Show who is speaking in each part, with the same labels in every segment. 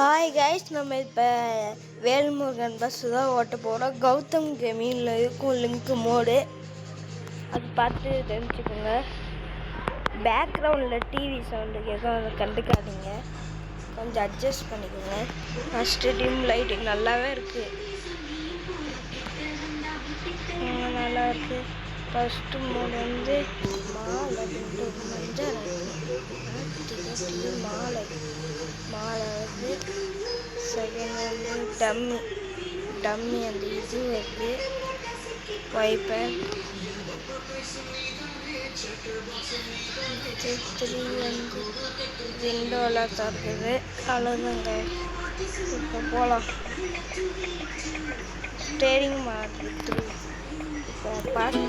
Speaker 1: Hi guys, நம்ம இப்போ Velmurugan bus தான் ஓட்ட போகிறோம். கௌதம் கேமிங்கில் இருக்கும் லிங்க் மோடு, அது பார்த்து தெரிஞ்சுக்கோங்க. பேக்ரவுண்டில் டிவி சவுண்டு கேட்கும், அதை கண்டுக்காதீங்க, கொஞ்சம் அட்ஜஸ்ட் பண்ணிக்கோங்க. ஃபஸ்ட்டு டிம் லைட்டிங் நல்லாவே இருக்குது, நல்லா இருக்குது. ஃபஸ்ட்டு மோடு வந்து மாலை மஞ்சள் மாலை மாலை வந்து செகண்ட் வந்து டம்மி அந்த இது இருக்குது வைப்பர். 3 வந்து விண்டோலாம் திறக்குது. அவ்வளோதாங்க, இப்போ போகலாம். ஸ்டேரிங் மாடு 3 இப்போ பாட்டு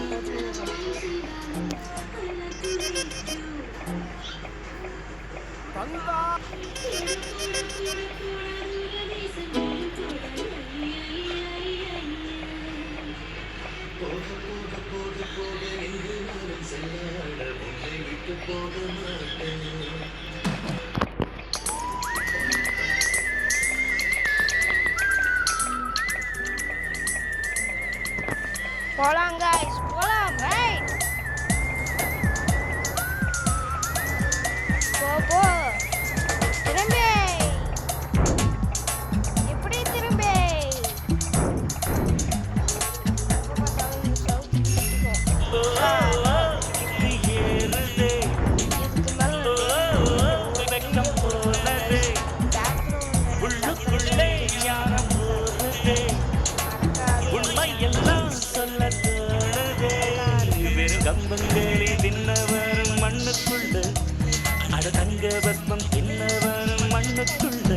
Speaker 1: போலாம் guys, போலாம். ரைட், போ திரும்பி, இப்படி திரும்பி.
Speaker 2: கம்பங்களி தின்னவரும் மண்ணுக்குள்ள, அட தங்க பத்மம் தின்னவரும் மண்ணுக்குள்ள.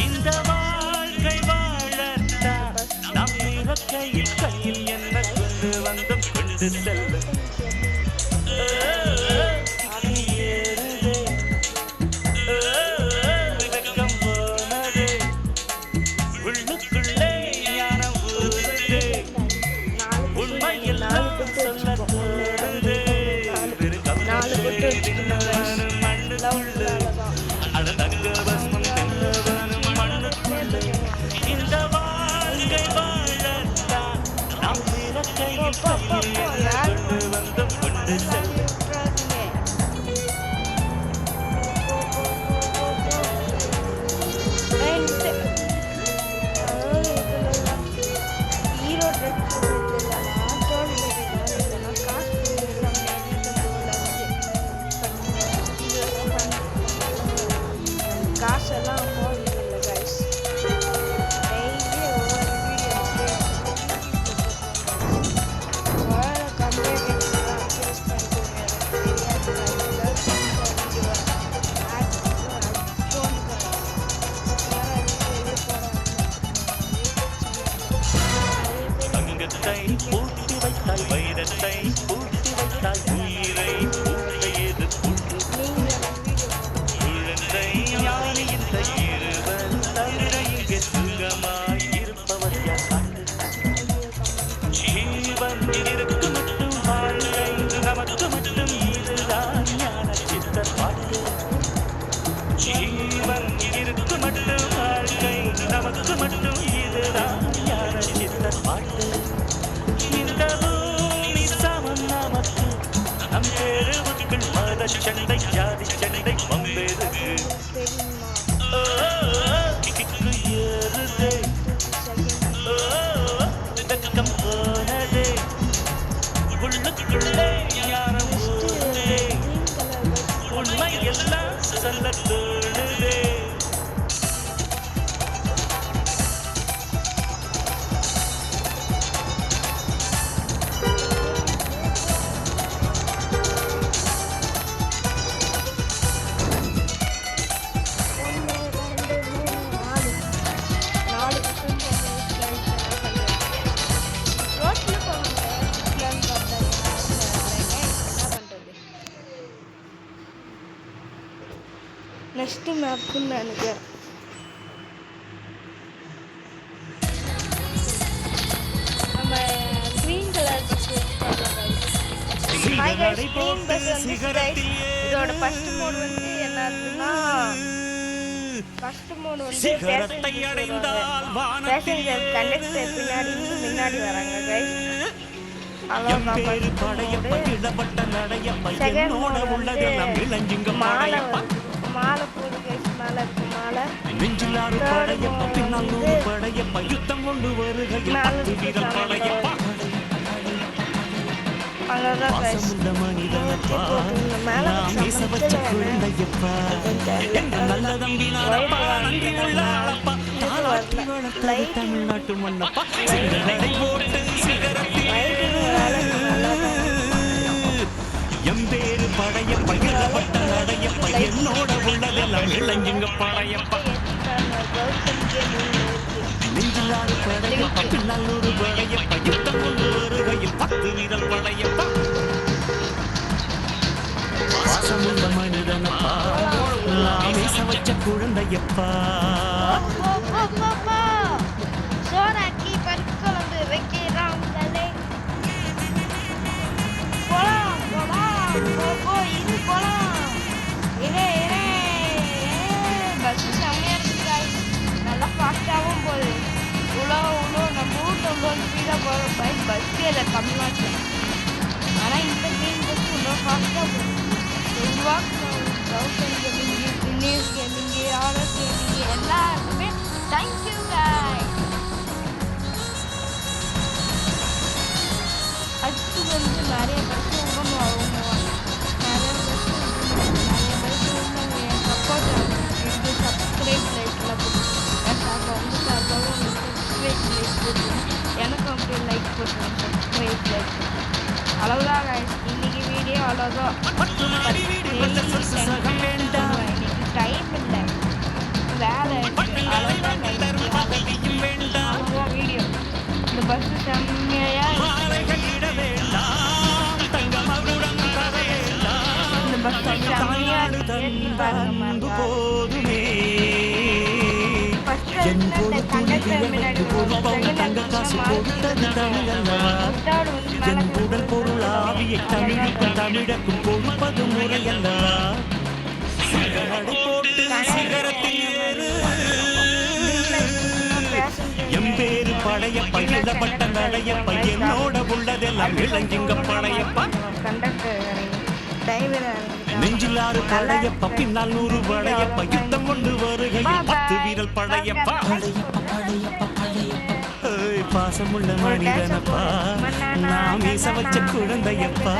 Speaker 2: இந்த வாழ்க்கை வாழத்தான் நம் இறக்கையில் கையில் என்ன கொண்டு வந்து கொண்டு செல்ல. உள்ளுக்குள்ளே ஞானம் ஊறுதே, உண்மையெல்லாம் சொல்ல
Speaker 1: காசெல்லாம் போகிறதில்லை கைஸ். டெய்லி ஒவ்வொரு வீடியோ வேறு கம்ப்யூட்டர் அக்சஸ் பண்ணிக்கோங்க.
Speaker 2: தங்கத்தை பூட்டி வைத்தாய், வைரத்தை பூட்டி வைத்தாய், உயிரை பூட்டையது பூட்டு. குழந்தை ஞானி இந்த இருவர் தவிர இங்கே சுகமாய் இருப்பவர் யாரு? ஜீவன் இருக்கு மட்டும் வாழ்க்கை நமக்கு மட்டும் இதுதான் ஞான சித்தர் பாட்டு. ஜீவன் இருக்கு மட்டும் வாழ்க்கை நமக்கு மட்டும் இதுதான் ஞான சித்தர் பாட்டு. இந்த பூமி சமம் நமக்கு, நம் தெருவுக்குள் மத சண்டை ஜாதி சண்டை வம்பெருக்கு. கிக்கு ஏறுதே, வெக்கம் போனதே, உள்ளுக்குள்ளே ஞானம் ஊறுதே, உண்மை எல்லாம் சொல்ல தோணுதே.
Speaker 1: நெக்ஸ்ட் மேப்புன்னு நினைக்கிறேன். நம்ம green colour bus green bus வந்து இதோட ஃபர்ஸ்ட் மோட் வந்து என்னதுன்னா ஃபர்ஸ்ட் மோடு வந்து
Speaker 2: சிகரத்தை அடைந்தால் வானத்தில்
Speaker 1: பேசஞ்சர் கண்டக்டர் பின்னாடி முன்னாடி வராங்க கைஸ்.
Speaker 2: எம்பேரு படையப்ப இடப்பட்ட நடையப்ப என்னோட உள்ளதெல்லாம் இளஞ்சிங்க
Speaker 1: மாலை
Speaker 2: படையப்ப
Speaker 1: மாலை போடு கைஸ். மாலை இருக்கு மாலை.
Speaker 2: நெஞ்சிலாறு படையப்ப பின்னால் நூறு படையப்ப யுத்தம் கொண்டு வருகையில் 10 வீரர் படையப்பா
Speaker 1: அவ்வளோதான் கைஸ்.
Speaker 2: பாசமுள்ள மனிதனப்பா நான் மீச வச்ச குழந்தையப்பா எங்க நல்ல தம்பி நானப்பா நன்றி உள்ள ஆளப்பா தாளாட்டி வளர்த்தது தமிழ்நாட்டு மண்ணப்பா சிறகடை போட்டு சிகரத்தில் எம்பேரு படையப்ப இடப்பட்ட நடையப்ப என்னோட உள்ளதெல்லாம் இளஞ்சிங்க படையப்பா நெஞ்சிலாறு படையப்ப பின்னல்லூர் படையப்ப யுத்தம் கொண்டு வருகையில் 10 வீரர் படையப்பா பாசமுள்ள மனிதனப்பா நாமே சமைச்ச குழந்தையப்பா
Speaker 1: சோறாக்கி பருக்குழம்பு வைக்கிறாங்களே. போலாம் போலாம் போ இது போலாம். பஸ் செம்மையா இருக்கு guys. நல்லா ஃபாஸ்ட்டாகவும் போகுது. இவ்வளோ நம்ம ஊரில் இவ்வளோ ஸ்பீடாக போகிற பைக் பஸ்ஸே இல்லை தமிழ்நாட்டில். ஆனால் இந்த மெயின் பஸ் இவ்வளோ ஃபாஸ்ட்டாக போகுது. தினேஷ் கேமிங்கு ஆர்டர் கேமிங்கு எல்லாருக்குமே தேங்க்யூ guys. அடுத்து வந்து நிறைய பஸ் விடணும். நிறைய பஸ் விடணும். என் சப்போர்ட் எனக்கு சப்ஸ்கிரைப் லைக்லாம் வந்து எனக்கும் அப்படியே லைக் போட்டுருங்க. சப்ஸ்கிரைப் லைக் அவ்வளோதான் guys. இன்னைக்கு வீடியோ அவ்வளோதான். இன்னைக்கு டைம் இல்லை வேலை அவ்வளோதான் வீடியோ. இந்த பஸ் செம்மையா இந்த பஸ் செம்மையா
Speaker 2: போதுமே
Speaker 1: ஃபர்ஸ்ட்
Speaker 2: என்
Speaker 1: இந்த
Speaker 2: பொது
Speaker 1: கண்டக்டர் முன்னாடி
Speaker 2: ஒரு பவுன் தங்க காசு கொடுத்தது தமிழல்லவா என் உடல் பொருள் ஆவியை தமிழுக்கும் தமிழக்கும் கொடுப்பது முறையல்லவா சிகரடை போட்டு சிகரத்தில் ஏறு எம்பேரு படையப்ப இடப்பட்ட நடையப்ப என்னோட உள்ளதெல்லாம் இளஞ்சிங்க படையப்பா நெஞ்சிலாறு படையப்ப பின்னால் 100 படையப்ப யுத்தம் கொண்டு வருகையில் 10 வீரர் படையப்பா பாசமுள்ள மனிதனப்பா நான் மீச வச்ச குழந்தையப்பா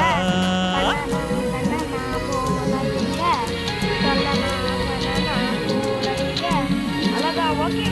Speaker 1: ஓகே